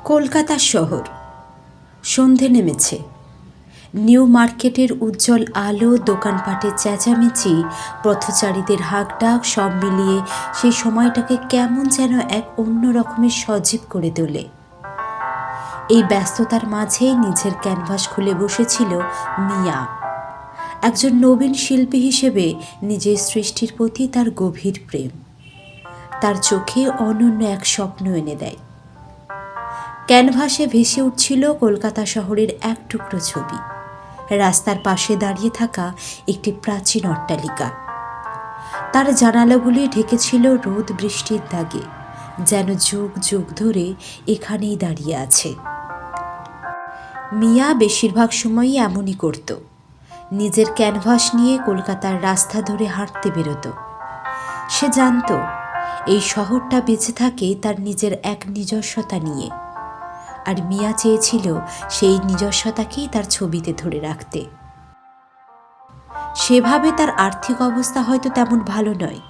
কলকাতা শহর সন্ধে নেমেছে। নিউ মার্কেটের উজ্জ্বল আলো, দোকানপাটের চেঁচামেচি, পথচারীদের হাঁকডাক সব মিলিয়ে সেই সময়টাকে কেমন যেন এক অন্য রকমের সজীব করে তোলে। এই ব্যস্ততার মাঝেই নিজের ক্যানভাস খুলে বসেছিল মিয়া। একজন নবীন শিল্পী হিসেবে নিজের সৃষ্টির প্রতি তার গভীর প্রেম তার চোখে অনন্য এক স্বপ্ন এনে দেয়। ক্যানভাসে ভেসে উঠছিল কলকাতা শহরের এক টুকরো ছবি, রাস্তার পাশে দাঁড়িয়ে থাকা একটি প্রাচীন অট্টালিকা। তার জানালাগুলি ঢেকেছিল রোদ বৃষ্টির দাগে, যেন যুগ যুগ ধরে এখানেই দাঁড়িয়ে আছে। মিয়া বেশিরভাগ সময়ই এমনই করত। নিজের ক্যানভাস নিয়ে কলকাতার রাস্তা ধরে হাঁটতে বেরোতো। সে জানত এই শহরটা বেঁচে থাকে তার নিজের এক নিজস্বতা নিয়ে, আর মিয়া চেয়েছিল সেই নিজস্বতাকেই তার ছবিতে ধরে রাখতে। সেভাবে তার আর্থিক অবস্থা হয়তো তেমন ভালো নয়,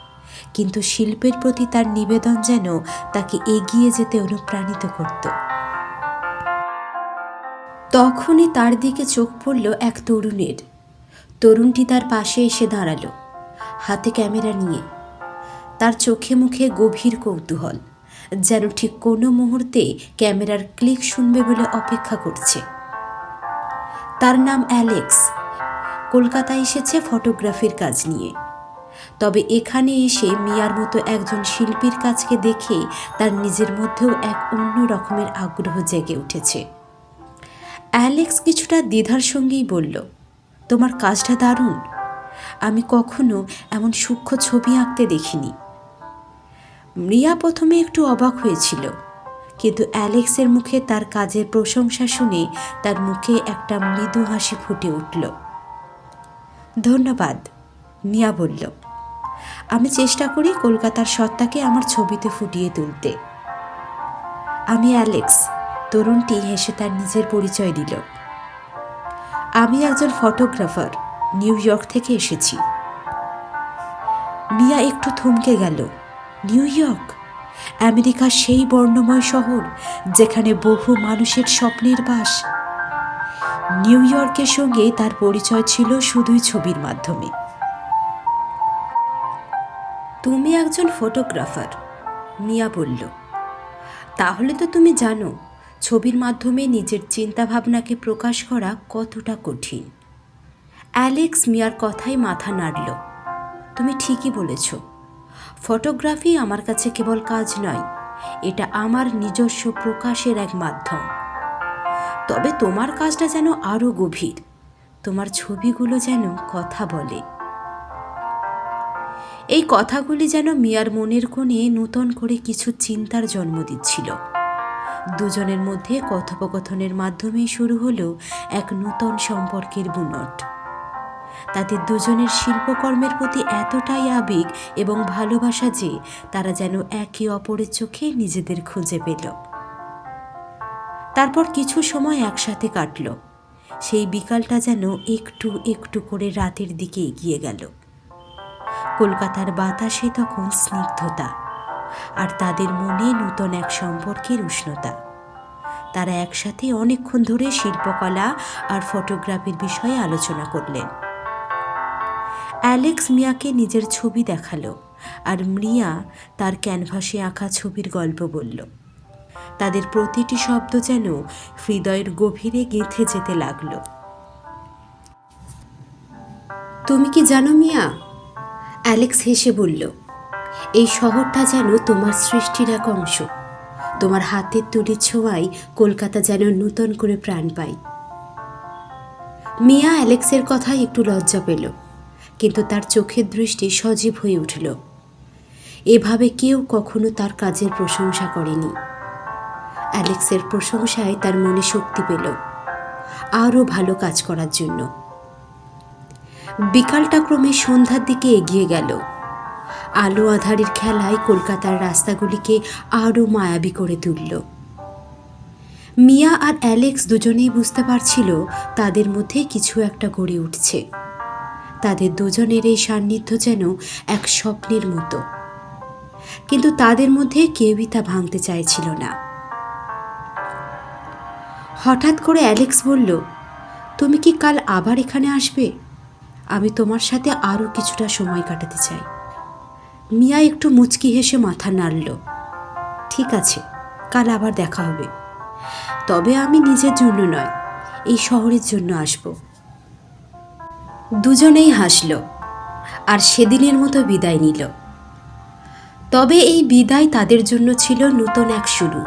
কিন্তু শিল্পের প্রতি তার নিবেদন যেন তাকে এগিয়ে যেতে অনুপ্রাণিত করত। তখনই তার দিকে চোখ পড়ল এক তরুণের। তরুণটি তার পাশে এসে দাঁড়ালো, হাতে ক্যামেরা নিয়ে। তার চোখে মুখে গভীর কৌতূহল, যেন ঠিক কোনো মুহূর্তে ক্যামেরার ক্লিক শুনবে বলে অপেক্ষা করছে। তার নাম অ্যালেক্স। কলকাতায় এসেছে ফটোগ্রাফির কাজ নিয়ে। তবে এখানে এসে মিয়ার মতো একজন শিল্পীর কাজকে দেখে তার নিজের মধ্যেও এক অন্য রকমের আগ্রহ জেগে উঠেছে। অ্যালেক্স কিছুটা দ্বিধার সঙ্গেই বলল, তোমার কাজটা দারুণ। আমি কখনো এমন সূক্ষ্ম ছবি আঁকতে দেখিনি। মিয়া প্রথমে একটু অবাক হয়েছিল, কিন্তু অ্যালেক্সের মুখে তার কাজের প্রশংসা শুনে তার মুখে একটা মৃদু হাসি ফুটে উঠল। ধন্যবাদ, মিয়া বলল। আমি চেষ্টা করি কলকাতার সত্তাকে আমার ছবিতে ফুটিয়ে তুলতে। আমি অ্যালেক্স। তরুণটি হেসে তার নিজের পরিচয় দিল। আমি একজন ফটোগ্রাফার, নিউ ইয়র্ক থেকে এসেছি। মিয়া একটু থমকে গেল। নিউ ইয়র্ক, আমেরিকার সেই বর্ণময় শহর যেখানে বহু মানুষের স্বপ্নের বাস। নিউ ইয়র্কের সঙ্গে তার পরিচয় ছিল শুধুই ছবির মাধ্যমে। তুমি একজন ফটোগ্রাফার, মিয়া বলল। তাহলে তো তুমি জানো ছবির মাধ্যমে নিজের চিন্তাভাবনাকে প্রকাশ করা কতটা কঠিন। অ্যালেক্স মিয়ার কথায় মাথা নাড়ল। তুমি ঠিকই বলেছ। ফটোগ্রাফি আমার কাছে কেবল কাজ নয়, এটা আমার নিজস্ব প্রকাশের এক মাধ্যম। তবে তোমার কাজটা যেন আরও গভীর। তোমার ছবিগুলো যেন কথা বলে। এই কথাগুলি যেন মিয়ার মনের কোণে নূতন করে কিছু চিন্তার জন্ম দিচ্ছিল। দুজনের মধ্যে কথোপকথনের মাধ্যমেই শুরু হলো এক নূতন সম্পর্কের বুনট। তাদের দুজনের শিল্পকর্মের প্রতি এতটাই আবেগ এবং ভালোবাসা যে তারা যেন একে অপরের চোখে নিজেদের খুঁজে পেল। তারপর কিছু সময় একসাথে কাটল। সেই বিকালটা যেন একটু একটু করে রাতের দিকে এগিয়ে গেল। কলকাতার বাতাসে তখন স্নিগ্ধতা, আর তাদের মনে নূতন এক সম্পর্কের উষ্ণতা। তারা একসাথে অনেকক্ষণ ধরে শিল্পকলা আর ফটোগ্রাফির বিষয়ে আলোচনা করলেন। অ্যালেক্স মিয়াকে নিজের ছবি দেখালো, আর মিয়া তার ক্যানভাসে আঁকা ছবির গল্প বলল। তাদের প্রতিটি শব্দ যেন হৃদয়ের গভীরে গেঁথে যেতে লাগল। তুমি কি জানো মিয়া, অ্যালেক্স হেসে বলল, এই শহরটা যেন তোমার সৃষ্টির এক অংশ। তোমার হাতের তৈরি ছোঁয়ায় কলকাতা যেন নূতন করে প্রাণ পায়। মিয়া অ্যালেক্সের কথায় একটু লজ্জা পেল, কিন্তু তার চোখের দৃষ্টি সজীব হয়ে উঠল। এভাবে কেউ কখনো তার কাজের প্রশংসা করেনি। অ্যালেক্সের প্রশংসায় তার মনে শক্তি পেল আরও ভালো কাজ করার জন্য। বিকালটা ক্রমে সন্ধ্যার দিকে এগিয়ে গেল। আলো আঁধারের খেলায় কলকাতার রাস্তাগুলিকে আরও মায়াবী করে তুলল। মিয়া আর অ্যালেক্স দুজনেই বুঝতে পারছিল তাদের মধ্যে কিছু একটা গড়ে উঠছে। তাদের দুজনের এই সান্নিধ্য যেন এক স্বপ্নের মতো, কিন্তু তাদের মধ্যে কেউই তা ভাঙতে চাইছিল না। হঠাৎ করে অ্যালেক্স বলল, তুমি কি কাল আবার এখানে আসবে? আমি তোমার সাথে আরও কিছুটা সময় কাটাতে চাই। মিয়া একটু মুচকি হেসে মাথা নাড়ল। ঠিক আছে, কাল আবার দেখা হবে, তবে আমি নিজের জন্য নয়, এই শহরের জন্য আসব। দুজনেই হাসল আর সেদিনের মতো বিদায় নিল। তবে এই বিদায় তাদের জন্য ছিল নতুন এক শুরু।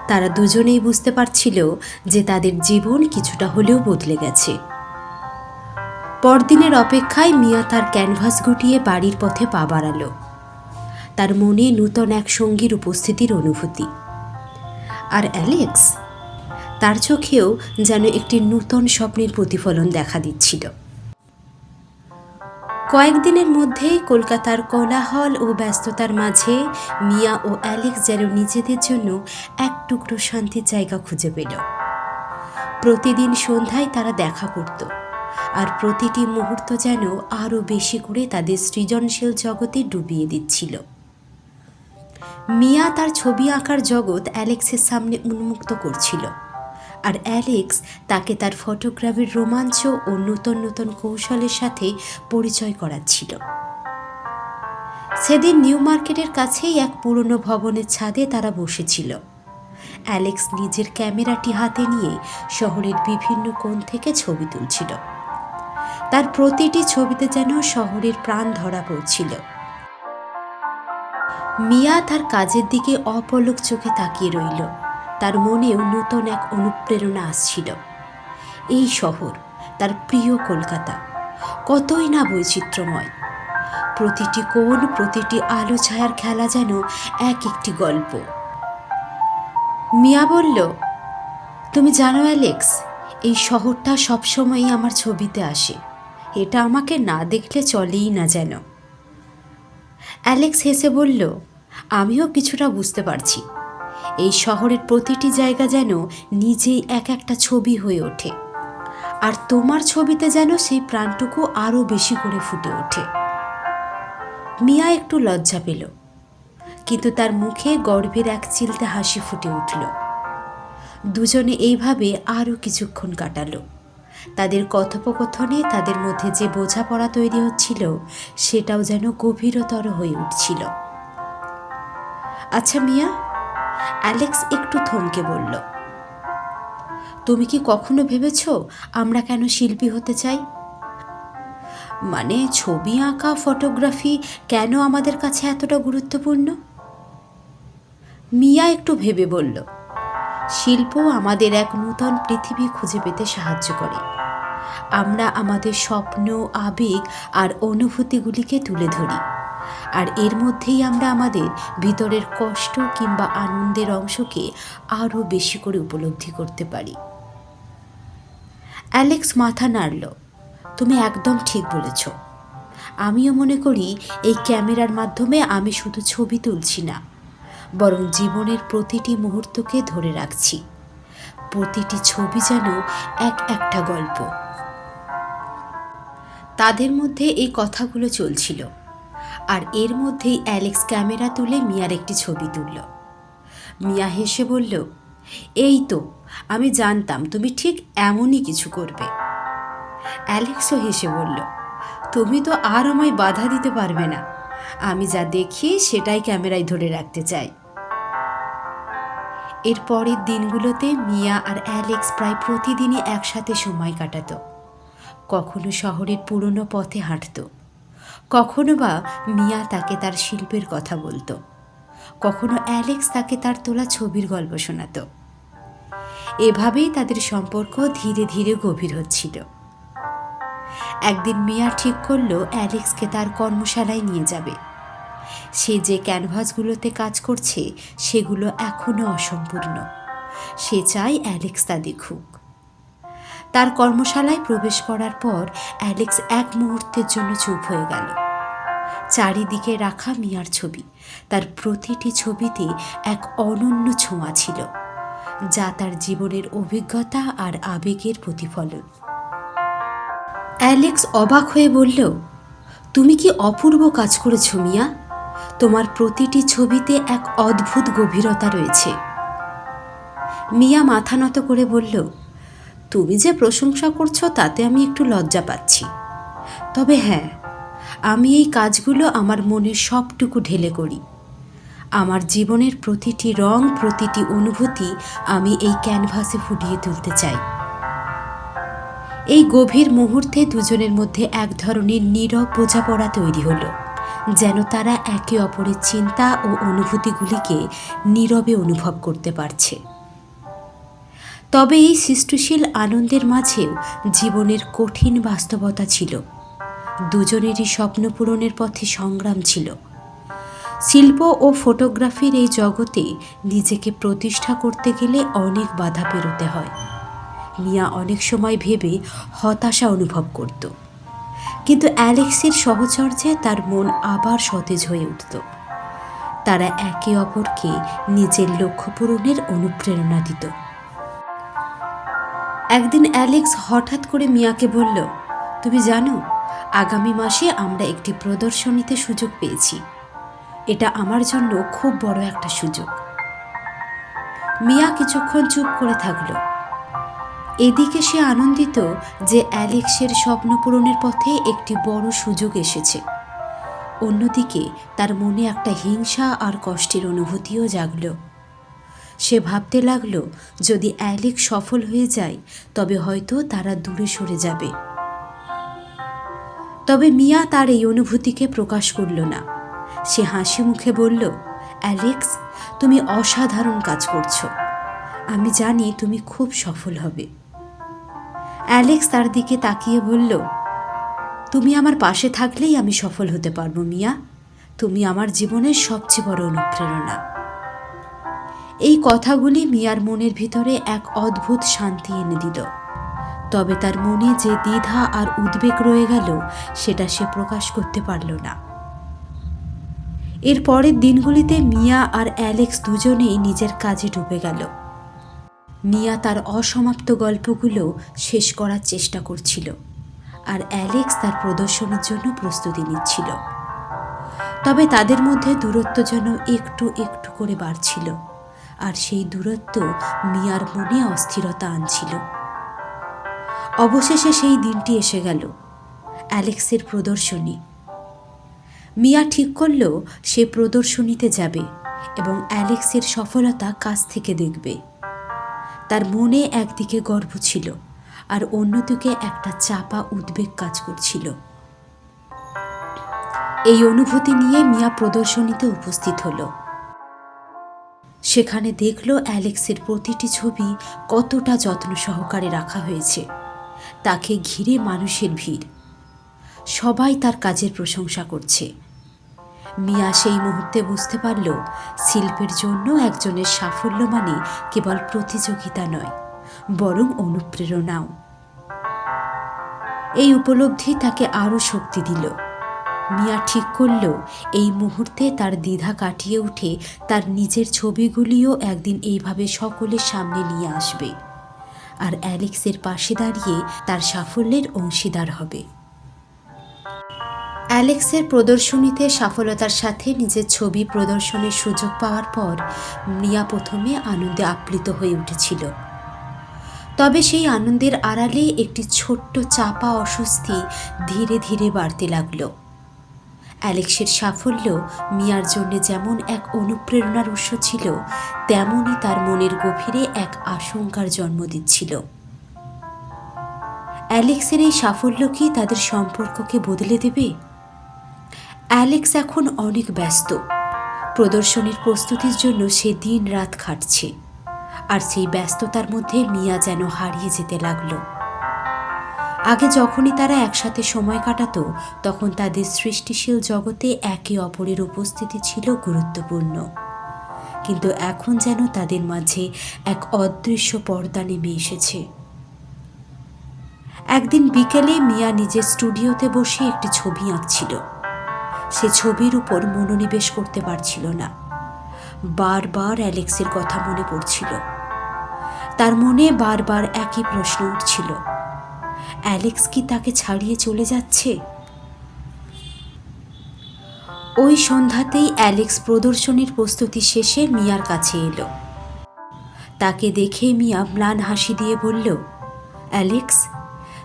তারা দুজনেই বুঝতে পারছিল যে তাদের জীবন কিছুটা হলেও বদলে গেছে। পরদিনের অপেক্ষায় মিয়া তার ক্যানভাস গুটিয়ে বাড়ির পথে পা বাড়াল। তার মনে নূতন এক সঙ্গীর উপস্থিতির অনুভূতি। আর অ্যালেক্স, তার চোখেও যেন একটি নূতন স্বপ্নের প্রতিফলন দেখা দিচ্ছিল। কয়েকদিনের মধ্যেই কলকাতার কোলাহল ও ব্যস্ততার মাঝে মিয়া ও অ্যালেক্স যেন নিজেদের জন্য এক টুকরো শান্তির জায়গা খুঁজে পেল। প্রতিদিন সন্ধ্যায় তারা দেখা করত, আর প্রতিটি মুহূর্ত যেন আরও বেশি করে তাদের সৃজনশীল জগতে ডুবিয়ে দিচ্ছিল। মিয়া তার ছবি আঁকার জগৎ অ্যালেক্সের সামনে উন্মুক্ত করছিল, আর অ্যালেক্স তাকে তার ফটোগ্রাফির রোমাঞ্চ ও নতুন নতুন কৌশলের সাথে পরিচয় করাচ্ছিল। সেদিন নিউ মার্কেটের কাছেই এক পুরনো ভবনের ছাদে তারা বসেছিল। অ্যালেক্স নিজের ক্যামেরাটি হাতে নিয়ে শহরের বিভিন্ন কোণ থেকে ছবি তুলছিল। তার প্রতিটি ছবিতে যেন শহরের প্রাণ ধরা পড়ছিল। মিয়া তার কাজের দিকে অপলক চোখে তাকিয়ে রইল। তার মনেও নতুন এক অনুপ্রেরণা আসছিল। এই শহর, তার প্রিয় কলকাতা, কতই না বৈচিত্র্যময়। প্রতিটি কোণ, প্রতিটি আলো ছায়ার খেলা যেন এক একটি গল্প। মিয়া বলল, তুমি জানো অ্যালেক্স, এই শহরটা সবসময়ই আমার ছবিতে আসে। এটা আমাকে না দেখলে চলেই না যেন। অ্যালেক্স হেসে বলল, আমিও কিছুটা বুঝতে পারছি। এই শহরের প্রতিটি জায়গা যেন নিজেই এক একটা ছবি হয়ে ওঠে, আর তোমার ছবিতে যেন সেই প্রাণটুকু আরও বেশি করে ফুটে ওঠে। মিয়া একটু লজ্জা পেল, কিন্তু তার মুখে গর্বের এক চিলতে হাসি ফুটে উঠল। দুজনে এইভাবে আরও কিছুক্ষণ কাটালো। তাদের কথোপকথনে তাদের মধ্যে যে বোঝাপড়া তৈরি হচ্ছিল, সেটাও যেন গভীরতর হয়ে উঠছিল। আচ্ছা মিয়া, অ্যালেক্স একটু থমকে বলল, তুমি কি কখনো ভেবেছ আমরা কেন শিল্পী হতে চাই? মানে ছবি আঁকা, ফটোগ্রাফি কেন আমাদের কাছে এতটা গুরুত্বপূর্ণ? মিয়া একটু ভেবে বলল, শিল্প আমাদের এক নূতন পৃথিবী খুঁজে পেতে সাহায্য করে। আমরা আমাদের স্বপ্ন, আবেগ আর অনুভূতিগুলিকে তুলে ধরি, আর এর মধ্যেই আমরা আমাদের ভিতরের কষ্ট কিংবা আনন্দের অংশকে আরও বেশি করে উপলব্ধি করতে পারি। অ্যালেক্স মাথা নাড়ল। তুমি একদম ঠিক বলেছ। আমিও মনে করি এই ক্যামেরার মাধ্যমে আমি শুধু ছবি তুলছি না, বরং জীবনের প্রতিটি মুহূর্তকে ধরে রাখছি। প্রতিটি ছবি যেন এক একটা গল্প। তাদের মধ্যে এই কথাগুলো চলছিল, আর এর মধ্যেই অ্যালেক্স ক্যামেরা তুলে মিয়ার একটি ছবি তুলল। মিয়া হেসে বলল, এই তো, আমি জানতাম তুমি ঠিক এমনই কিছু করবে। অ্যালেক্সও হেসে বলল, তুমি তো আর আমায় বাধা দিতে পারবে না। আমি যা দেখি সেটাই ক্যামেরায় ধরে রাখতে চাই। এর পরের দিনগুলোতে মিয়া আর অ্যালেক্স প্রায় প্রতিদিনই একসাথে সময় কাটাতো। কখনো শহরের পুরনো পথে হাঁটত, কখনো বা মিয়া তাকে তার শিল্পের কথা বলতো, কখনো অ্যালেক্স তাকে তার তোলা ছবির গল্প শোনাত। এভাবেই তাদের সম্পর্ক ধীরে ধীরে গভীর হচ্ছিল। একদিন মিয়া ঠিক করলো অ্যালেক্সকে তার কর্মশালায় নিয়ে যাবে। সে যে ক্যানভাসগুলোতে কাজ করছে সেগুলো এখনো অসম্পূর্ণ। সে চায় অ্যালেক্স তা দেখুক। তার কর্মশালায় প্রবেশ করার পর অ্যালেক্স এক মুহূর্তের জন্য চুপ হয়ে গেল। চারিদিকে রাখা মিয়ার ছবি, তার প্রতিটি ছবিতে এক অনন্য ছোঁয়া ছিল, যা তার জীবনের অভিজ্ঞতা আর আবেগের প্রতিফলন। অ্যালেক্স অবাক হয়ে বলল, তুমি কি অপূর্ব কাজ করেছো মিয়া। তোমার প্রতিটি ছবিতে এক অদ্ভুত গভীরতা রয়েছে। মিয়া মাথা নত করে বলল, তুমি যে প্রশংসা করছো তাতে আমি একটু লজ্জা পাচ্ছি। তবে হ্যাঁ, আমি এই কাজগুলো আমার মনের সবটুকু ঢেলে করি। আমার জীবনের প্রতিটি রং, প্রতিটি অনুভূতি আমি এই ক্যানভাসে ফুটিয়ে তুলতে চাই। এই গভীর মুহূর্তে দুজনের মধ্যে এক ধরনের নীরব বোঝাপড়া তৈরি হলো, যেন তারা একে অপরের চিন্তা ও অনুভূতিগুলিকে নীরবে অনুভব করতে পারছে। তবে এই সৃষ্টিশীল আনন্দের মাঝেও জীবনের কঠিন বাস্তবতা ছিল। দুজনেরই স্বপ্ন পূরণের পথে সংগ্রাম ছিল। শিল্প ও ফটোগ্রাফির এই জগতে নিজেকে প্রতিষ্ঠা করতে গেলে অনেক বাধা পেরোতে হয়। মিয়া অনেক সময় ভেবে হতাশা অনুভব করত, কিন্তু অ্যালেক্সের সহচর্যে তার মন আবার সতেজ হয়ে উঠত। তারা একে অপরকে নিজের লক্ষ্য পূরণের অনুপ্রেরণা দিত। একদিন অ্যালেক্স হঠাৎ করে মিয়াকে বলল, তুমি জানো, আগামী মাসে আমরা একটি প্রদর্শনীতে সুযোগ পেয়েছি। এটা আমার জন্য খুব বড় একটা সুযোগ। মিয়া কিছুক্ষণ চুপ করে থাকলো। এদিকে সে আনন্দিত যে অ্যালেক্সের স্বপ্ন পূরণের পথে একটি বড় সুযোগ এসেছে। অন্যদিকে তার মনে একটা হিংসা আর কষ্টের অনুভূতিও জাগল। সে ভাবতে লাগলো, যদি অ্যালেক্স সফল হয়ে যায় তবে হয়তো তারা দূরে সরে যাবে। তবে মিয়া তার এই অনুভূতিকে প্রকাশ করল না। সে হাসি মুখে বলল, অ্যালেক্স, তুমি অসাধারণ কাজ করছো। আমি জানি তুমি খুব সফল হবে। অ্যালেক্স তার দিকে তাকিয়ে বলল, তুমি আমার পাশে থাকলেই আমি সফল হতে পারবো মিয়া। তুমি আমার জীবনের সবচেয়ে বড় অনুপ্রেরণা। এই কথাগুলি মিয়ার মনের ভিতরে এক অদ্ভুত শান্তি এনে দিল। তবে তার মনে যে দ্বিধা আর উদ্বেগ রয়ে গেল সেটা সে প্রকাশ করতে পারল না। এর পরের দিনগুলিতে মিয়া আর অ্যালেক্স দুজনেই নিজের কাজে ডুবে গেল। মিয়া তার অসমাপ্ত গল্পগুলো শেষ করার চেষ্টা করছিল, আর অ্যালেক্স তার প্রদর্শনীর জন্য প্রস্তুতি নিচ্ছিল। তবে তাদের মধ্যে দূরত্ব যেন একটু একটু করে বাড়ছিল, আর সেই দূরত্ব মিয়ার মনে অস্থিরতা আনছিল। অবশেষে সেই দিনটি এসে গেল, অ্যালেক্সের প্রদর্শনী। মিয়া ঠিক করল সে প্রদর্শনীতে যাবে এবং অ্যালেক্সের সফলতা কাছ থেকে দেখবে। তার মনে একদিকে গর্ব ছিল আর অন্যদিকে একটা চাপা উদ্বেগ কাজ করছিল। এই অনুভূতি নিয়ে মিয়া প্রদর্শনীতে উপস্থিত হলো। সেখানে দেখল অ্যালেক্সের প্রতিটি ছবি কতটা যত্ন সহকারে রাখা হয়েছে। তাকে ঘিরে মানুষের ভিড়, সবাই তার কাজের প্রশংসা করছে। মিয়া সেই মুহূর্তে বুঝতে পারল, শিল্পের জন্য একজনের সাফল্য মানে কেবল প্রতিযোগিতা নয়, বরং অনুপ্রেরণাও। এই উপলব্ধি তাকে আরও শক্তি দিল। মিয়া ঠিক করল এই মুহূর্তে তার দ্বিধা কাটিয়ে উঠে তার নিজের ছবিগুলিও একদিন এইভাবে সকলের সামনে নিয়ে আসবে, আর অ্যালেক্সের পাশে দাঁড়িয়ে তার সাফল্যের অংশীদার হবে। অ্যালেক্সের প্রদর্শনীতে সফলতার সাথে নিজের ছবি প্রদর্শনের সুযোগ পাওয়ার পর মিয়া প্রথমে আনন্দে আপ্লুত হয়ে উঠেছিল। তবে সেই আনন্দের আড়ালে একটি ছোট্ট চাপা অস্বস্তি ধীরে ধীরে বাড়তে লাগলো। অ্যালেক্সের সাফল্য মিয়ার জন্য যেমন এক অনুপ্রেরণার উৎস ছিল, তেমনই তার মনের গভীরে এক আশঙ্কার জন্ম দিচ্ছিল। অ্যালেক্সের এই সাফল্য কি তাদের সম্পর্ককে বদলে দেবে? অ্যালেক্স এখন অনেক ব্যস্ত। প্রদর্শনীর প্রস্তুতির জন্য সে দিন রাত খাটছে, আর সেই ব্যস্ততার মধ্যে মিয়া যেন হারিয়ে যেতে লাগলো। আগে যখনই তারা একসাথে সময় কাটাতো তখন তাদের সৃষ্টিশীল জগতে একে অপরের উপস্থিতি ছিল গুরুত্বপূর্ণ, কিন্তু এখন যেন তাদের মাঝে এক অদৃশ্য পর্দা নেমে এসেছে। একদিন বিকেলে মিয়া নিজের স্টুডিওতে বসে একটি ছবি আঁকছিল। সে ছবির উপর মনোনিবেশ করতে পারছিল না। বারবার অ্যালেক্সের কথা মনে পড়ছিল। তার মনে বারবার একই প্রশ্ন উঠছিল, অ্যালেক্স কি তাকে ছাড়িয়ে চলে যাচ্ছে? ওই সন্ধ্যাতেই অ্যালেক্স প্রদর্শনীর প্রস্তুতি শেষে মিয়ার কাছে এলো। তাকে দেখে মিয়া ম্লান হাসি দিয়ে বলল, অ্যালেক্স,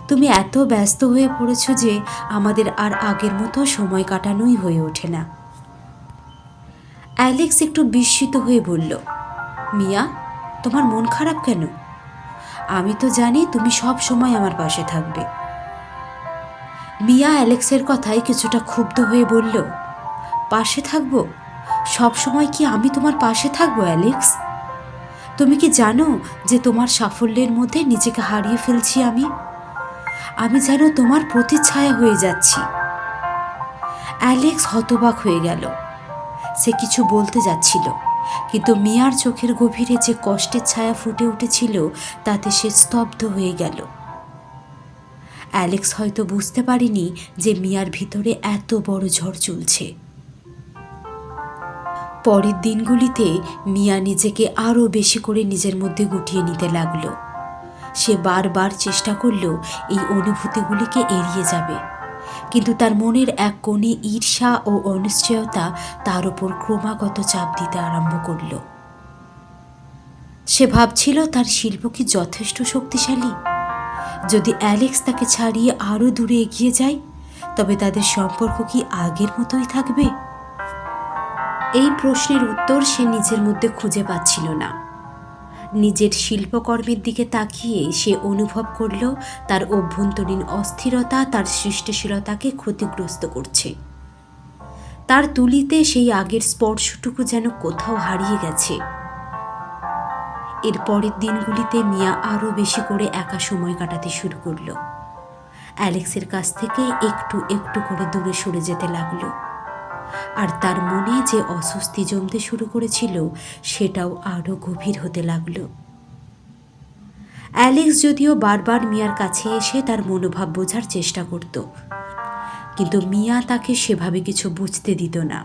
তুমি এত ব্যস্ত হয়ে পড়েছ যে আমাদের আর আগের মতো সময় কাটানোই হয়ে ওঠে না। অ্যালেক্স একটু বিস্মিত হয়ে বলল, মিয়া, তোমার মন খারাপ কেন? আমি তো জানি তুমি সব সময় আমার পাশে থাকবে। মিয়া অ্যালেক্সের কথায় কিছুটা ক্ষুব্ধ হয়ে বলল, পাশে থাকবো? সব সময় কি আমি তোমার পাশে থাকবো অ্যালেক্স? তুমি কি জানো যে তোমার সাফল্যের মধ্যে নিজেকে হারিয়ে ফেলছি আমি যেন তোমার প্রতিচ্ছায়া হয়ে যাচ্ছি। অ্যালেক্স হতবাক হয়ে গেল। সে কিছু বলতে যাচ্ছিল, কিন্তু মিয়ার চোখের গভীরে যে কষ্টের ছায়া ফুটে উঠেছিল তাতে সে স্তব্ধ হয়ে গেল। অ্যালেক্স হয়তো বুঝতে পারেনি যে মিয়ার ভিতরে এত বড় ঝড় চলছে। পরের দিনগুলিতে মিয়া নিজেকে আরও বেশি করে নিজের মধ্যে গুটিয়ে নিতে লাগলো। সে বারবার চেষ্টা করল এই অনুভূতিগুলিকে এড়িয়ে যাবে, কিন্তু তার মনের এক কোণে ঈর্ষা ও অনিশ্চয়তা তার উপর ক্রমাগত চাপ দিতে আরম্ভ করল। সে ভাবছিল তার শিল্প কি যথেষ্ট শক্তিশালী? যদি অ্যালেক্স তাকে ছাড়িয়ে আরও দূরে এগিয়ে যায়, তবে তাদের সম্পর্ক কি আগের মতোই থাকবে? এই প্রশ্নের উত্তর সে নিজের মধ্যে খুঁজে পাচ্ছিল না। নিজের শিল্পকর্মের দিকে তাকিয়ে সে অনুভব করল তার অভ্যন্তরীণ অস্থিরতা তার সৃষ্টিশীলতাকে ক্ষতিগ্রস্ত করছে। তার তুলিতে সেই আগের স্পর্শটুকু যেন কোথাও হারিয়ে গেছে। এর পরের দিনগুলিতে মিয়া আরও বেশি করে একা সময় কাটাতে শুরু করল। অ্যালেক্সের কাছ থেকে একটু একটু করে দূরে সরে যেতে লাগলো, আর তার মনে যে অস্বস্তি জমতে শুরু করেছিল সেটাও আরও গভীর হতে লাগলো। অ্যালেক্স যদিও বারবার মিয়ার কাছে এসে তার মনোভাব বোঝার চেষ্টা করত, কিন্তু মিয়া তাকে সেভাবে কিছু বুঝতে দিত না।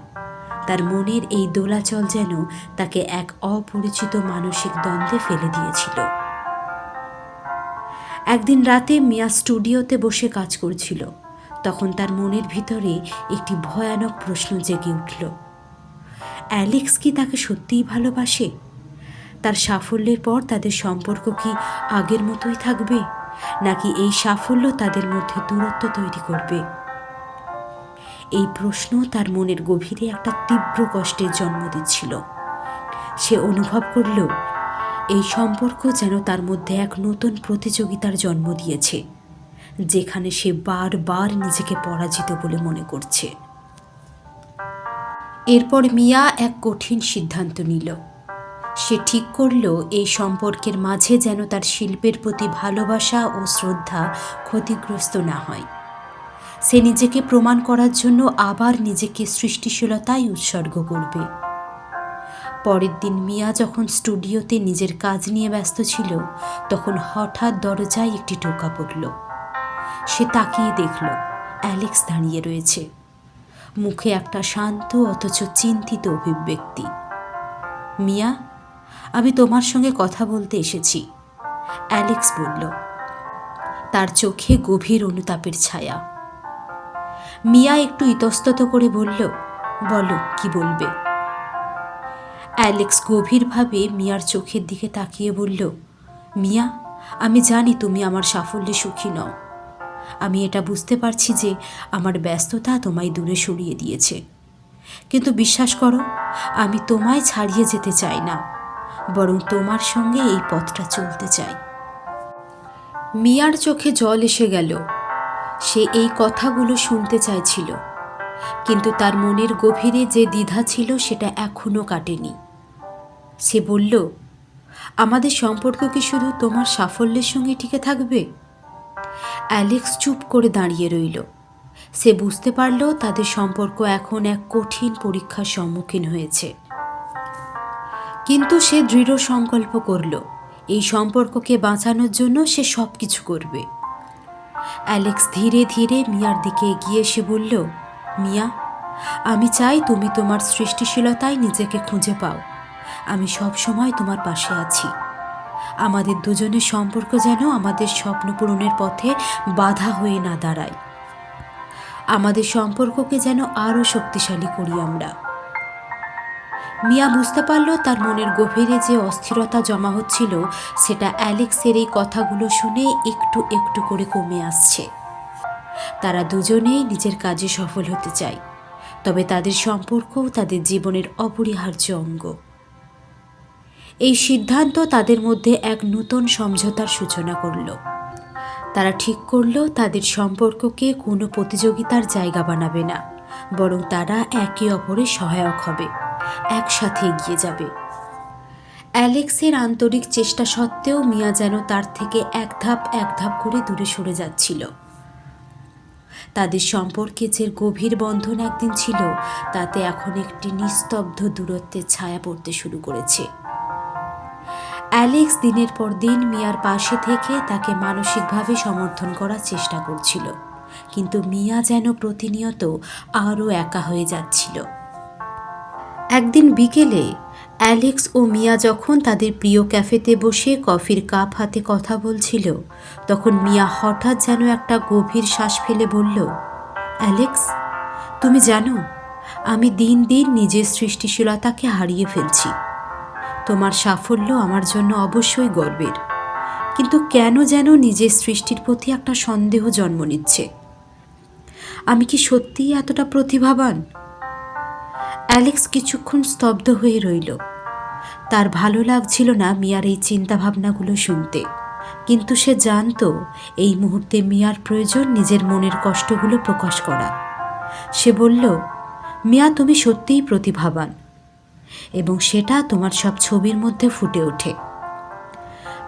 তার মনের এই দোলাচল যেন তাকে এক অপরিচিত মানসিক দ্বন্দ্বে ফেলে দিয়েছিল। একদিন রাতে মিয়া স্টুডিওতে বসে কাজ করছিল। তখন তার মনের ভিতরে একটি ভয়ানক প্রশ্ন জেগে উঠল। অ্যালেক্স কি তাকে সত্যিই ভালোবাসে? তার সাফল্যের পর তাদের সম্পর্ক কি আগের মতোই থাকবে, নাকি এই সাফল্য তাদের মধ্যে দূরত্ব তৈরি করবে? এই প্রশ্ন তার মনের গভীরে একটা তীব্র কষ্টের জন্ম দিচ্ছিল। সে অনুভব করল এই সম্পর্ক যেন তার মধ্যে এক নতুন প্রতিযোগিতার জন্ম দিয়েছে, যেখানে সে বারবার নিজেকে পরাজিত বলে মনে করছে। এরপর মিয়া এক কঠিন সিদ্ধান্ত নিল। সে ঠিক করল এই সম্পর্কের মাঝে যেন তার শিল্পের প্রতি ভালোবাসা ও শ্রদ্ধা ক্ষতিগ্রস্ত না হয়। সে নিজেকে প্রমাণ করার জন্য আবার নিজেকে সৃষ্টিশীলতায় উৎসর্গ করবে। পরের দিন মিয়া যখন স্টুডিওতে নিজের কাজ নিয়ে ব্যস্ত ছিল, তখন হঠাৎ দরজায় একটি টোকা পড়ল। সে তাকিয়ে দেখল অ্যালেক্স দাঁড়িয়ে রয়েছে, মুখে একটা শান্ত অথচ চিন্তিত অভিব্যক্তি। মিয়া, আমি তোমার সঙ্গে কথা বলতে এসেছি, অ্যালেক্স বলল, তার চোখে গভীর অনুতাপের ছায়া। মিয়া একটু ইতস্তত করে বলল, বলো, কি বলবে? অ্যালেক্স গভীরভাবে মিয়ার চোখের দিকে তাকিয়ে বলল, মিয়া, আমি জানি তুমি আমার সাফল্যে সুখী নও। আমি এটা বুঝতে পারছি যে আমার ব্যস্ততা তোমায় দূরে সরিয়ে দিয়েছে, কিন্তু বিশ্বাস করো, আমি তোমায় ছাড়িয়ে যেতে চাই না, বরং তোমার সঙ্গে এই পথটা চলতে চাই। মিয়ার চোখে জল এসে গেল। সে এই কথাগুলো শুনতে চাইছিল, কিন্তু তার মনের গভীরে যে দ্বিধা ছিল সেটা এখনো কাটেনি। সে বলল, আমাদের সম্পর্ক কি শুধু তোমার সাফল্যের সঙ্গে টিকে থাকবে? অ্যালেক্স চুপ করে দাঁড়িয়ে রইল। সে বুঝতে পারল তাদের সম্পর্ক এখন এক কঠিন পরীক্ষার সম্মুখীন হয়েছে। কিন্তু সে দৃঢ় সংকল্প করল এই সম্পর্ককে বাঁচানোর জন্য সে সব কিছু করবে। অ্যালেক্স ধীরে ধীরে মিয়ার দিকে এগিয়ে এসে বলল, মিয়া, আমি চাই তুমি তোমার সৃষ্টিশীলতায় নিজেকে খুঁজে পাও। আমি সব সময় তোমার পাশে আছি। আমাদের দুজনের সম্পর্ক যেন আমাদের স্বপ্ন পূরণের পথে বাধা হয়ে না দাঁড়ায়। আমাদের সম্পর্ককে যেন আরও শক্তিশালী করি আমরা। মিয়া বুঝতে পারল তার মনের গভীরে যে অস্থিরতা জমা হচ্ছিল সেটা অ্যালেক্সের এই কথাগুলো শুনে একটু একটু করে কমে আসছে। তারা দুজনেই নিজের কাজে সফল হতে চায়, তবে তাদের সম্পর্কও তাদের জীবনের অপরিহার্য অঙ্গ। এই সিদ্ধান্ত তাদের মধ্যে এক নূতন সমঝোতার সূচনা করল। তারা ঠিক করল তাদের সম্পর্ককে কোনো প্রতিযোগিতার জায়গা বানাবে না, বরং তারা একে অপরের সহায়ক হবে, একসাথে এগিয়ে যাবে। অ্যালেক্সের আন্তরিক চেষ্টা সত্ত্বেও মিয়া যেন তার থেকে এক ধাপ করে দূরে সরে যাচ্ছিল। তাদের সম্পর্কে যে গভীর বন্ধন একদিন ছিল, তাতে এখন একটি নিস্তব্ধ দূরত্বের ছায়া পড়তে শুরু করেছে। অ্যালেক্স দিনের পর দিন মিয়ার পাশে থেকে তাকে মানসিকভাবে সমর্থন করার চেষ্টা করছিল, কিন্তু মিয়া যেন প্রতিনিয়ত আরও একা হয়ে যাচ্ছিল। একদিন বিকেলে অ্যালেক্স ও মিয়া যখন তাদের প্রিয় ক্যাফেতে বসে কফির কাপ হাতে কথা বলছিল, তখন মিয়া হঠাৎ যেন একটা গভীর শ্বাস ফেলে বলল, অ্যালেক্স, তুমি জানো, আমি দিন দিন নিজের সৃষ্টিশীলতাকে হারিয়ে ফেলছি। তোমার সাফল্য আমার জন্য অবশ্যই গর্বের, কিন্তু কেন যেন নিজের সৃষ্টির প্রতি একটা সন্দেহ জন্ম নিচ্ছে। আমি কি সত্যিই এতটা প্রতিভাবান? অ্যালেক্স কিছুক্ষণ স্তব্ধ হয়ে রইল। তার ভালো লাগছিল না মিয়ার এই চিন্তাভাবনাগুলো শুনতে, কিন্তু সে জানত এই মুহূর্তে মিয়ার প্রয়োজন নিজের মনের কষ্টগুলো প্রকাশ করা। সে বলল, মিয়া, তুমি সত্যিই প্রতিভাবান, এবং সেটা তোমার সব ছবির মধ্যে ফুটে ওঠে।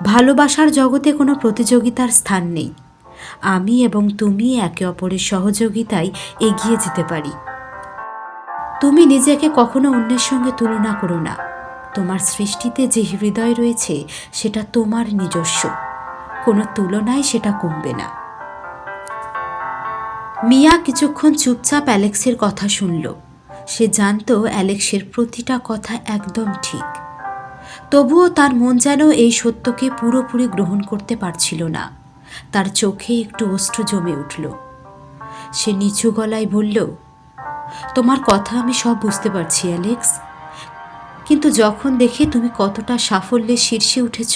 ভালোবাসার জগতে কোনো প্রতিযোগিতার স্থান নেই। আমি এবং তুমি একে অপরের সহযোগিতায় এগিয়ে যেতে পারি। তুমি নিজেকে কখনো অন্যের সঙ্গে তুলনা করো না। তোমার সৃষ্টিতে যে হৃদয় রয়েছে সেটা তোমার নিজস্ব, কোনো তুলনায় সেটা কমবে না। মিয়া কিছুক্ষণ চুপচাপ অ্যালেক্সের কথা শুনল। সে জানত অ্যালেক্সের প্রতিটা কথা একদম ঠিক, তবুও তার মন যেন এই সত্যকে পুরোপুরি গ্রহণ করতে পারছিল না। তার চোখে একটু অশ্রু জমে উঠল। সে নিচু গলায় বলল, তোমার কথা আমি সব বুঝতে পারছি অ্যালেক্স, কিন্তু যখন দেখি তুমি কতটা সাফল্যের শীর্ষে উঠেছ,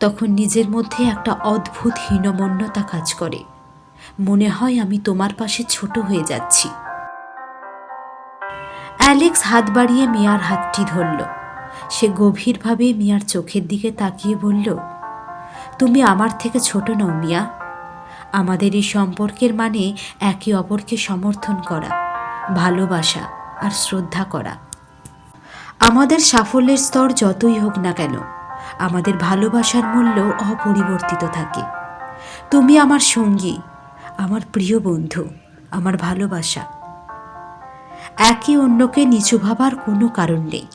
তখন নিজের মধ্যে একটা অদ্ভুত হীনমন্যতা কাজ করে। মনে হয় আমি তোমার পাশে ছোট হয়ে যাচ্ছি। অ্যালেক্স হাত বাড়িয়ে মিয়ার হাতটি ধরল। সে গভীরভাবে মিয়ার চোখের দিকে তাকিয়ে বলল, তুমি আমার থেকে ছোট নও মিয়া। আমাদের এই সম্পর্কের মানে একে অপরকে সমর্থন করা, ভালোবাসা আর শ্রদ্ধা করা। আমাদের সাফল্যের স্তর যতই হোক না কেন, আমাদের ভালোবাসার মূল্য অপরিবর্তিত থাকে। তুমি আমার সঙ্গী, আমার প্রিয় বন্ধু, আমার ভালোবাসা। একে অন্যকে নিচু ভাবার কোনো কারণ নেই।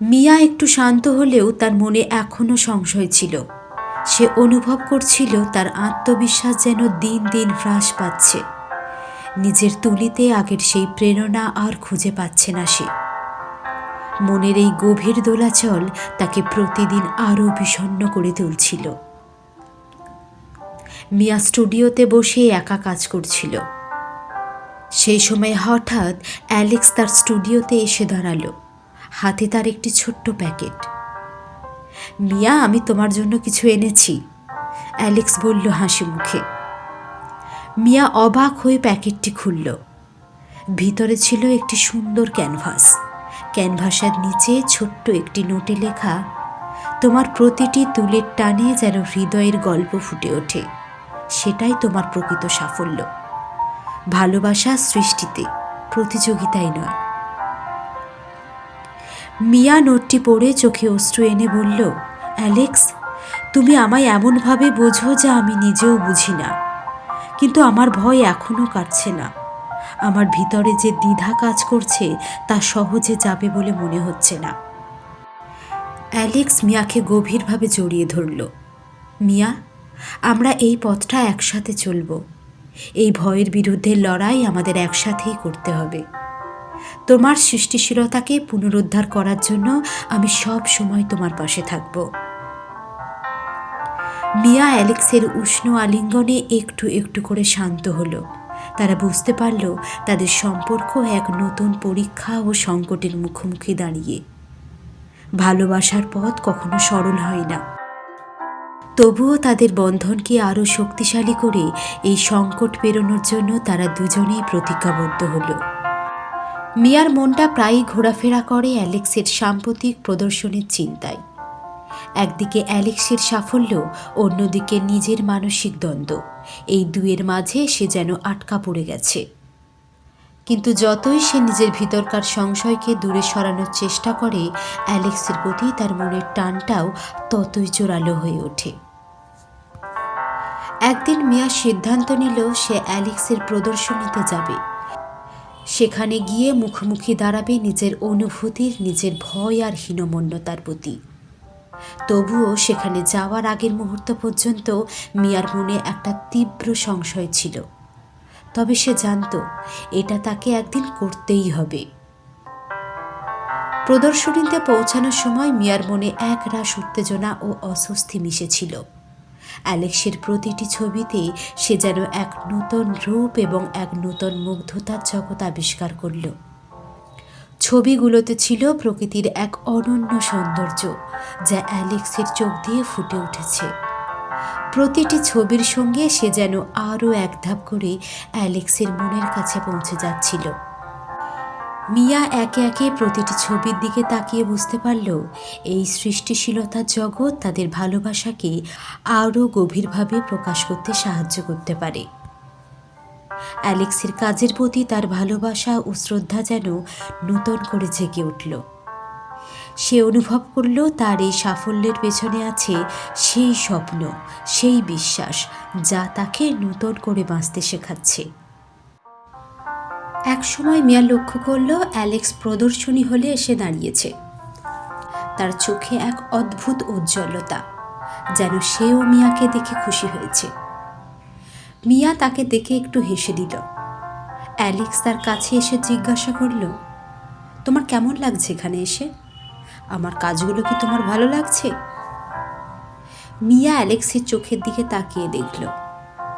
মিয়া একটু শান্ত হলেও তার মনে এখনও সংশয় ছিল। সে অনুভব করছিল তার আত্মবিশ্বাস যেন দিন দিন হ্রাস পাচ্ছে। নিজের তুলিতে আগের সেই প্রেরণা আর খুঁজে পাচ্ছে না সে। মনের এই গভীর দোলাচল তাকে প্রতিদিন আরও বিষণ্ণ করে তুলছিল। মিয়া স্টুডিওতে বসে একা কাজ করছিল। সেই সময় হঠাৎ অ্যালেক্স তার স্টুডিওতে এসে দাঁড়ালো। হাতে তার একটি ছোট্ট প্যাকেট। মিয়া, আমি তোমার জন্য কিছু এনেছি, অ্যালেক্স বলল হাসি মুখে। মিয়া অবাক হয়ে প্যাকেটটি খুলল। ভিতরে ছিল একটি সুন্দর ক্যানভাস। ক্যানভাসের নিচে ছোট্ট একটি নোটে লেখা, তোমার প্রতিটি তুলির টানে যেন হৃদয়ের গল্প ফুটে ওঠে, সেটাই তোমার প্রকৃত সাফল্য। ভালোবাসা সৃষ্টিতে, প্রতিযোগিতায় নয়। মিয়া নোটটি পড়ে চোখে অশ্রু এনে বলল, অ্যালেক্স, তুমি আমায় এমনভাবে বোঝো যা আমি নিজেও বুঝি না, কিন্তু আমার ভয় এখনও কাটছে না। আমার ভিতরে যে দ্বিধা কাজ করছে তা সহজে যাবে বলে মনে হচ্ছে না। অ্যালেক্স মিয়াকে গভীরভাবে জড়িয়ে ধরল। মিয়া, আমরা এই পথটা একসাথে চলব। এই ভয়ের বিরুদ্ধে লড়াই আমাদের একসাথেই করতে হবে। তোমার সৃষ্টিশীলতাকে পুনরুদ্ধার করার জন্য আমি সব সময় তোমার পাশে থাকব। মিয়া অ্যালেক্সের উষ্ণ আলিঙ্গনে একটু একটু করে শান্ত হলো। তারা বুঝতে পারল তাদের সম্পর্ক এক নতুন পরীক্ষা ও সংকটের মুখোমুখি দাঁড়িয়ে। ভালোবাসার পথ কখনো সরল হয় না, তবুও তাদের বন্ধনকে আরও শক্তিশালী করে এই সংকট পেরোনোর জন্য তারা দুজনেই প্রতিজ্ঞাবদ্ধ হল। মিয়ার মনটা প্রায়ই ঘোরাফেরা করে অ্যালেক্সের সাম্প্রতিক প্রদর্শনের চিন্তায়। একদিকে অ্যালেক্সের সাফল্য, অন্যদিকে নিজের মানসিক দ্বন্দ্ব, এই দুয়ের মাঝে সে যেন আটকা পড়ে গেছে। কিন্তু যতই সে নিজের ভিতরকার সংশয়কে দূরে সরানোর চেষ্টা করে, অ্যালেক্সের প্রতি তার মনের টানটাও ততই জোরালো হয়ে ওঠে। একদিন মিয়া সিদ্ধান্ত নিল সে অ্যালেক্সের প্রদর্শনীতে যাবে। সেখানে গিয়ে মুখোমুখি দাঁড়াবে নিজের অনুভূতির, নিজের ভয় আর হীনমন্যতার প্রতি। তবুও সেখানে যাওয়ার আগের মুহূর্ত পর্যন্ত মিয়ার মনে একটা তীব্র সংশয় ছিল। তবে সে জানত এটা তাকে একদিন করতেই হবে। প্রদর্শনীতে পৌঁছানোর সময় মিয়ার মনে একরাশ উত্তেজনা ও অস্বস্তি মিশেছিল। অ্যালেক্সের প্রতিটি ছবিতে সে যেন এক নূতন রূপ এবং এক নূতন মুগ্ধতার জগৎ আবিষ্কার করল। ছবিগুলোতে ছিল প্রকৃতির এক অনন্য সৌন্দর্য, যা অ্যালেক্সের চোখ দিয়ে ফুটে উঠেছে। প্রতিটি ছবির সঙ্গে সে যেন আরও এক ধাপ করে অ্যালেক্সের মনের কাছে পৌঁছে যাচ্ছিল। মিয়া একে একে প্রতিটি ছবির দিকে তাকিয়ে বুঝতে পারল এই সৃষ্টিশীলতার জগৎ তাদের ভালোবাসাকে আরও গভীরভাবে প্রকাশ করতে সাহায্য করতে পারে। অ্যালেক্সের কাজের প্রতি তার ভালোবাসা ও শ্রদ্ধা যেন নূতন করে জেগে উঠল। সে অনুভব করল তার এই সাফল্যের পেছনে আছে সেই স্বপ্ন, সেই বিশ্বাস যা তাকে নূতন করে বাঁচতে শেখাচ্ছে। একসময় মিয়া লক্ষ্য করল অ্যালেক্স প্রদর্শনী হলে এসে দাঁড়িয়েছে। তার চোখে এক অদ্ভুত উজ্জ্বলতা, যেন সেও মিয়াকে দেখে খুশি হয়েছে। মিয়া তাকে দেখে একটু হেসে দিল। অ্যালেক্স তার কাছে এসে জিজ্ঞাসা করল, তোমার কেমন লাগছে এখানে এসে? আমার কাজগুলো কি তোমার ভালো লাগছে? মিয়া অ্যালেক্সের চোখের দিকে তাকিয়ে দেখল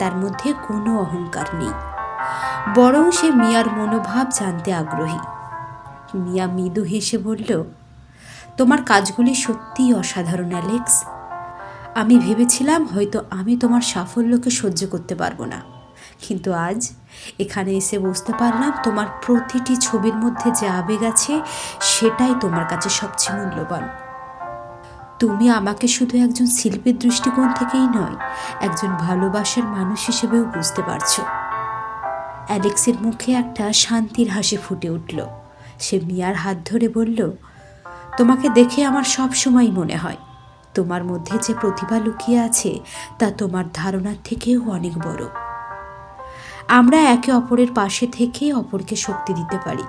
তার মধ্যে কোনো অহংকার নেই, বরং সে মিয়ার মনোভাব জানতে আগ্রহী। মিয়া মৃদু হেসে বলল, তোমার কাজগুলি সত্যিই অসাধারণ অ্যালেক্স। আমি ভেবেছিলাম হয়তো আমি তোমার সাফল্যকে সহ্য করতে পারবো না, কিন্তু আজ এখানে এসে বুঝতে পারলাম তোমার প্রতিটি ছবির মধ্যে যে আবেগ আছে সেটাই তোমার কাছে সবচেয়ে মূল্যবান। তুমি আমাকে শুধু একজন শিল্পীর দৃষ্টিকোণ থেকেই নয়, একজন ভালোবাসার মানুষ হিসেবেও বুঝতে পারছো। অ্যালেক্সের মুখে একটা শান্তির হাসি ফুটে উঠল। সে মিয়ার হাত ধরে বলল, তোমাকে দেখে আমার সব সময় মনে হয় তোমার মধ্যে যে প্রতিভা লুকিয়ে আছে তা তোমার ধারণার থেকেও অনেক বড়। আমরা একে অপরের পাশে থেকে অপরকে শক্তি দিতে পারি।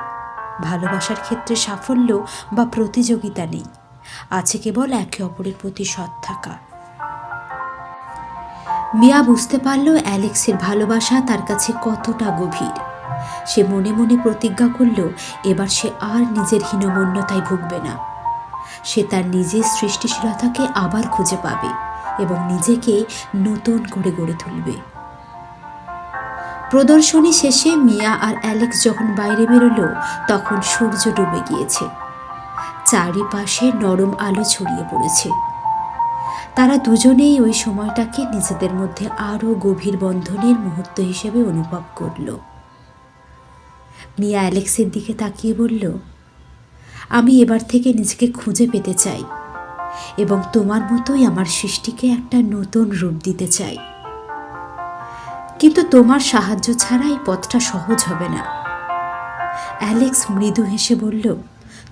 ভালোবাসার ক্ষেত্রে সাফল্য বা প্রতিযোগিতা নেই, আছে কেবল একে অপরের প্রতি সৎ থাকা। মিয়া বুঝতে পারল অ্যালেক্সের ভালোবাসা তার কাছে কতটা গভীর। সে মনে মনে প্রতিজ্ঞা করল এবার সে আর নিজের হীনমন্যতায় ভুগবে না। সে তার নিজের সৃষ্টিশীলতাকে আবার খুঁজে পাবে এবং নিজেকে নতুন করে গড়ে তুলবে। প্রদর্শনী শেষে মিয়া আর অ্যালেক্স যখন বাইরে বেরোলো তখন সূর্য ডুবে গিয়েছে। চারিপাশে নরম আলো ছড়িয়ে পড়েছে। তারা দুজনেই ওই সময়টাকে নিজেদের মধ্যে আরও গভীর বন্ধনের মুহূর্ত হিসেবে অনুভব করল। মিয়া অ্যালেক্সের দিকে তাকিয়ে বলল, আমি এবার থেকে নিজেকে খুঁজে পেতে চাই এবং তোমার মতোই আমার সৃষ্টিকে একটা নতুন রূপ দিতে চাই। কিন্তু তোমার সাহায্য ছাড়া এই পথটা সহজ হবে না। অ্যালেক্স মৃদু হেসে বলল,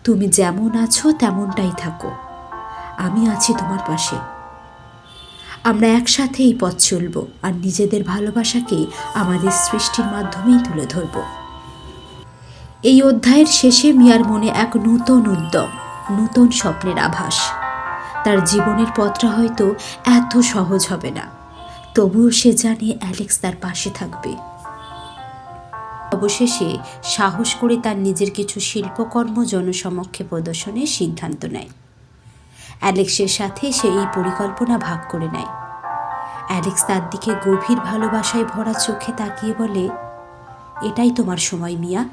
তুমি যেমন আছো তেমনটাই থাকো, আমি আছি তোমার পাশে। আমরা একসাথে এই পথ চলব আর নিজেদের ভালোবাসাকে আমাদের সৃষ্টির মাধ্যমেই তুলে ধরব। এই অধ্যায়ের শেষে মিয়ার মনে এক নূতন উদ্যম, নূতন স্বপ্নের আভাস। তার জীবনের পথটা হয়তো এত সহজ হবে না, তবুও সে জানে অ্যালেক্স তার পাশে থাকবে। অবশেষে সাহস করে তার নিজের কিছু শিল্পকর্ম জনসমক্ষে প্রদর্শনের সিদ্ধান্ত নেয়। অ্যালেক্সের সাথে সে এই পরিকল্পনা ভাগ করে নেয়। অ্যালেক্স তার দিকে গভীর ভালোবাসায় ভরা চোখে তাকিয়ে বলে, এটাই তোমার সময় মিয়া।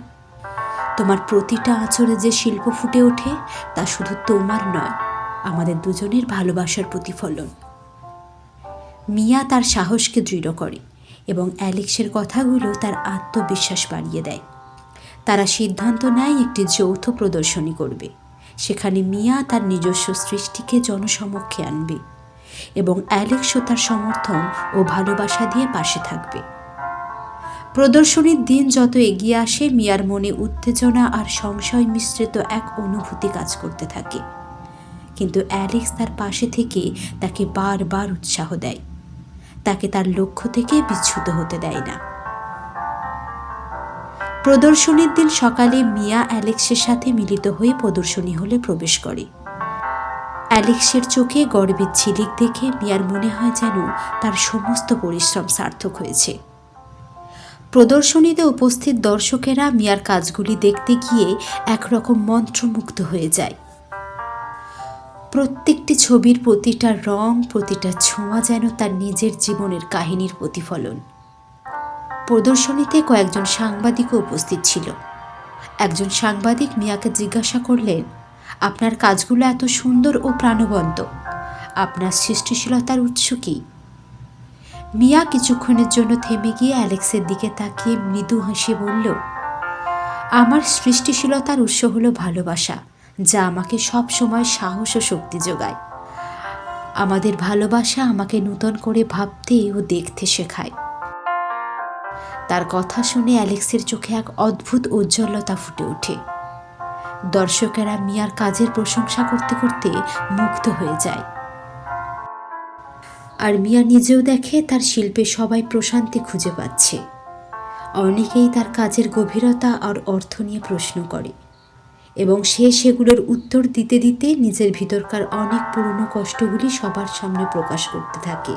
তোমার প্রতিটা আঁচড়ে যে শিল্প ফুটে ওঠে তা শুধু তোমার নয়, আমাদের দুজনের ভালোবাসার প্রতিফলন। মিয়া তার সাহসকে দৃঢ় করে এবং অ্যালেক্সের কথাগুলো তার আত্মবিশ্বাস বাড়িয়ে দেয়। তারা সিদ্ধান্ত নেয় একটি যৌথ প্রদর্শনী করবে। সেখানে মিয়া তার নিজস্ব সৃষ্টিকে জনসমক্ষে আনবে এবং অ্যালেক্সও তার সমর্থন ও ভালোবাসা দিয়ে পাশে থাকবে। প্রদর্শনীর দিন যত এগিয়ে আসে, মিয়ার মনে উত্তেজনা আর সংশয় মিশ্রিত এক অনুভূতি কাজ করতে থাকে, কিন্তু অ্যালেক্স তার পাশে থেকে তাকে বারবার উৎসাহ দেয়, তাকে তার লক্ষ্য থেকে বিচ্যুত হতে দেয় না। প্রদর্শনীর দিন সকালে মিয়া অ্যালেক্সের সাথে মিলিত হয়ে প্রদর্শনী হলে প্রবেশ করে। অ্যালেক্সের চোখে গর্বের ঝিলিক দেখে মিয়ার মনে হয় যেন তার সমস্ত পরিশ্রম সার্থক হয়েছে। প্রদর্শনীতে উপস্থিত দর্শকেরা মিয়ার কাজগুলি দেখতে গিয়ে একরকম মন্ত্রমুগ্ধ হয়ে যায়। প্রত্যেকটি ছবির প্রতিটা রং, প্রতিটা ছোঁয়া যেন তার নিজের জীবনের কাহিনীর প্রতিফলন। প্রদর্শনীতে কয়েকজন সাংবাদিকও উপস্থিত ছিল। একজন সাংবাদিক মিয়াকে জিজ্ঞাসা করলেন, আপনার কাজগুলো এত সুন্দর ও প্রাণবন্ত, আপনার সৃষ্টিশীলতার উৎস কী? মিয়া কিছুক্ষণের জন্য থেমে গিয়ে অ্যালেক্সের দিকে তাকিয়ে মৃদু হেসে বলল, আমার সৃষ্টিশীলতার উৎস হলো ভালোবাসা, যা আমাকে সব সময় সাহস ও শক্তি যোগায়। আমাদের ভালোবাসা আমাকে নূতন করে ভাবতে ও দেখতে শেখায়। তার কথা শুনে অ্যালেক্সের চোখে এক অদ্ভুত ঔজ্জ্বল্যতা ফুটে ওঠে। দর্শকেরা মিয়ার কাজের প্রশংসা করতে করতে মুগ্ধ হয়ে যায়, আর মিয়া নিজেও দেখে তার শিল্পে সবাই প্রশান্তি খুঁজে পাচ্ছে। অনেকেই তার কাজের গভীরতা আর অর্থ নিয়ে প্রশ্ন করে এবং সে সেগুলোর উত্তর দিতে দিতে নিজের ভিতরকার অনেক পুরনো কষ্টগুলি সবার সামনে প্রকাশ করতে থাকে।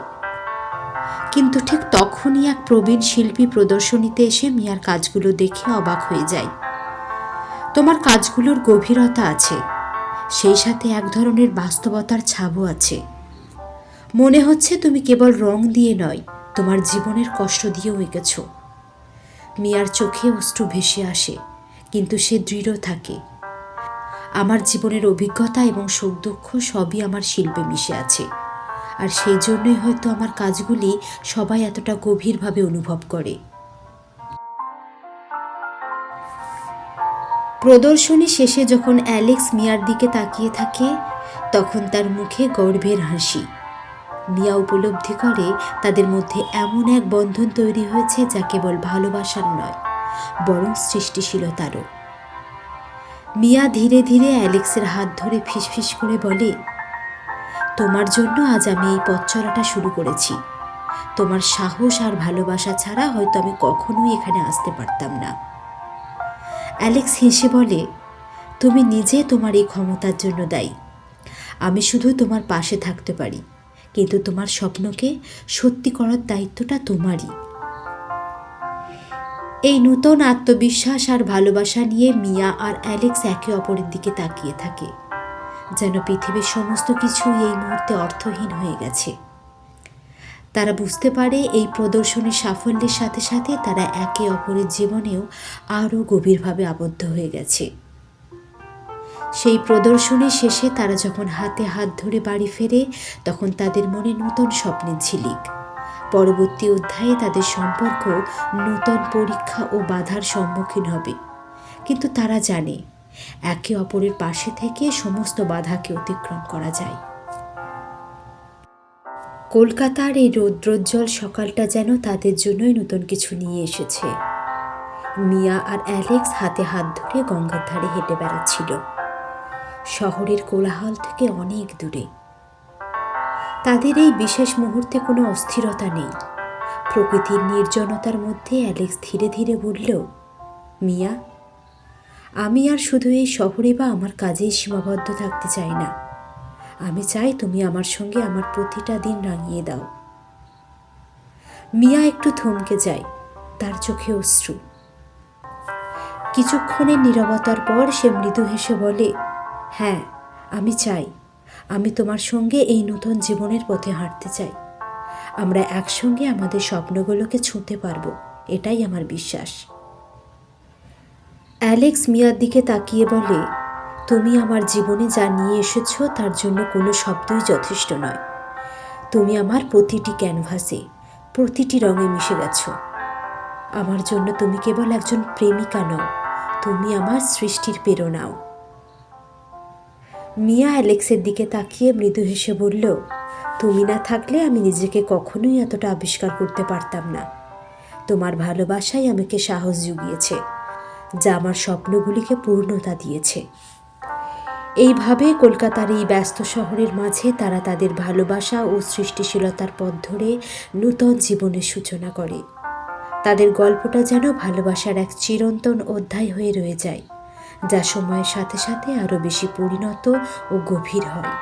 কিন্তু ঠিক তখনই এক প্রবীণ শিল্পী প্রদর্শনীতে এসে মিয়ার কাজগুলো দেখে অবাক হয়ে যায়। তোমার কাজগুলোর গভীরতা আছে, সেই সাথে এক ধরনের বাস্তবতার ছাপও আছে। মনে হচ্ছে তুমি কেবল রং দিয়ে নয়, তোমার জীবনের কষ্ট দিয়েও এঁকেছ। মিয়ার চোখে অশ্রু ভেসে আসে, কিন্তু সে দৃঢ় থাকে। আমার জীবনের অভিজ্ঞতা এবং সুখ দুঃখ সবই আমার শিল্পে মিশে আছে, আর সেই জন্যই হয়তো আমার কাজগুলি সবাই এতটা গভীরভাবে অনুভব করে। প্রদর্শনী শেষে যখন অ্যালেক্স মিয়ার দিকে তাকিয়ে থাকে, তখন তার মুখে গর্বের হাসি। মিয়া উপলব্ধি করে তাদের মধ্যে এমন এক বন্ধন তৈরি হয়েছে যা কেবল ভালোবাসার নয়, বরং সৃষ্টিশীলতারও। মিয়া ধীরে ধীরে অ্যালেক্সের হাত ধরে ফিসফিস করে বলে, তোমার জন্য আজ আমি এই পথ চলাটা শুরু করেছি। তোমার সাহস আর ভালোবাসা ছাড়া হয়তো আমি কখনোই এখানে আসতে পারতাম না। অ্যালেক্স হেসে বলে, তুমি নিজে তোমার এই ক্ষমতার জন্য দায়ী। আমি শুধু তোমার পাশে থাকতে পারি, কিন্তু তোমার স্বপ্নকে সত্যি করার দায়িত্বটা তোমারই। এই নূতন আত্মবিশ্বাস আর ভালোবাসা নিয়ে মিয়া আর অ্যালেক্স একে অপরের দিকে তাকিয়ে থাকে, যেন পৃথিবীর সমস্ত কিছু এই মুহূর্তে অর্থহীন হয়ে গেছে। তারা বুঝতে পারে এই প্রদর্শনীর সাফল্যের সাথে সাথে তারা একে অপরের জীবনেও আরও গভীরভাবে আবদ্ধ হয়ে গেছে। সেই প্রদর্শনী শেষে তারা যখন হাতে হাত ধরে বাড়ি ফেরে, তখন তাদের মনে নতুন স্বপ্নের ঝিলিক। পরবর্তী অধ্যায়ে তাদের সম্পর্ক নূতন পরীক্ষা ও বাধার সম্মুখীন হবে, কিন্তু তারা জানে একে অপরের পাশে থেকে সমস্ত বাধাকে অতিক্রম করা যায়। কলকাতার এই রৌদ্রোজ্জ্বল সকালটা যেন তাদের জন্যই নতুন কিছু নিয়ে এসেছে। মিয়া আর অ্যালেক্স হাতে হাত ধরে গঙ্গার ধারে হেঁটে বেড়াচ্ছিল, শহরের কোলাহল থেকে অনেক দূরে। তাদের এই বিশেষ মুহূর্তে কোনো অস্থিরতা নেই। প্রকৃতির নির্জনতার মধ্যে অ্যালেক্স ধীরে ধীরে বলল, মিয়া, আমি আর শুধু এই শহরে বা আমার কাজেই সীমাবদ্ধ থাকতে চাই না। আমি চাই তুমি আমার সঙ্গে আমার প্রতিটা দিন রাঙিয়ে দাও। মিয়া একটু থমকে যায়, তার চোখে অশ্রু। কিছুক্ষণের নীরবতার পর সে মৃদু হেসে বলে, হ্যাঁ, আমি চাই। আমি তোমার সঙ্গে এই নতুন জীবনের পথে হাঁটতে চাই। আমরা একসঙ্গে আমাদের স্বপ্নগুলোকে ছুঁতে পারবো, এটাই আমার বিশ্বাস। অ্যালেক্স মিয়ার দিকে তাকিয়ে বলে, তুমি আমার জীবনে যা নিয়ে এসেছো তার জন্য কোনো শব্দই যথেষ্ট নয়। তুমি আমার প্রতিটি ক্যানভাসে, প্রতিটি রঙে মিশে গেছো। আমার জন্য তুমি কেবল একজন প্রেমিকা নও, তুমি আমার সৃষ্টির প্রেরণাও। মিয়া অ্যালেক্সের দিকে তাকিয়ে মৃদু হেসে বলল, তুমি না থাকলে আমি নিজেকে কখনোই এতটা আবিষ্কার করতে পারতাম না। তোমার ভালোবাসাই আমাকে সাহস জুগিয়েছে, যা আমার স্বপ্নগুলিকে পূর্ণতা দিয়েছে। এইভাবে কলকাতার এই ব্যস্ত শহরের মাঝে তারা তাদের ভালোবাসা ও সৃষ্টিশীলতার পথ ধরে নূতন জীবনের সূচনা করে। তাদের গল্পটা যেন ভালোবাসার এক চিরন্তন অধ্যায় হয়ে রয়ে যায়, যা সময়ের সাথে সাথে আরও বেশি পরিণত ও গভীর হয়।